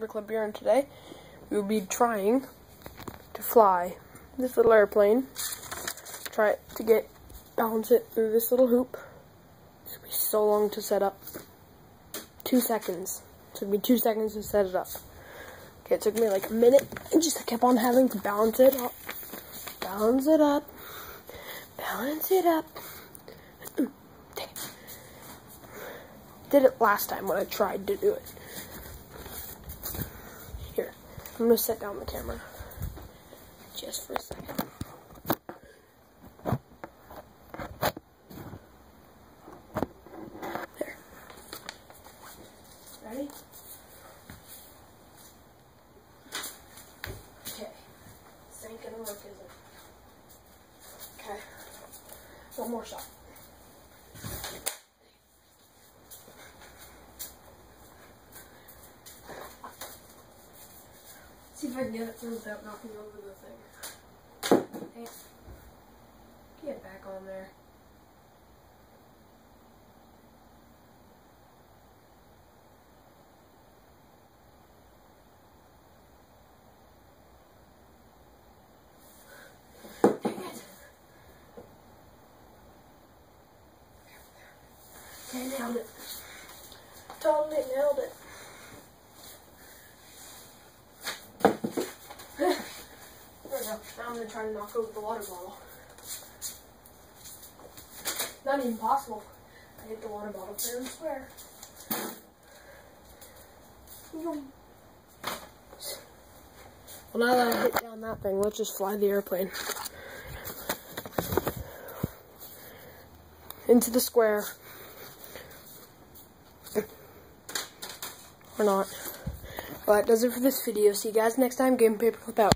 Paperclip here, and today we will be trying to fly this little airplane. Try to balance it through this little hoop. It's gonna be so long to set up. 2 seconds. It took me 2 seconds to set it up. Okay, it took me like a minute. I just kept on having to balance it up. Balance it up. Balance it up. Dang it. Did it last time when I tried to do it. Here, I'm gonna set down the camera just for a second. There. Ready? Okay. This ain't gonna work, is it? Okay. One more shot. See if I can get it through without knocking over the thing. Hey, get back on there. Dang it. Okay, nailed it. Totally nailed it. There we go. Now I'm going to try to knock over the water bottle. Not even possible. I hit the water bottle fair and square. Well, now that I hit down that thing, let's just fly the airplane. Into the square. Or not. Well, that does it for this video. See you guys next time. Game Paperclip out.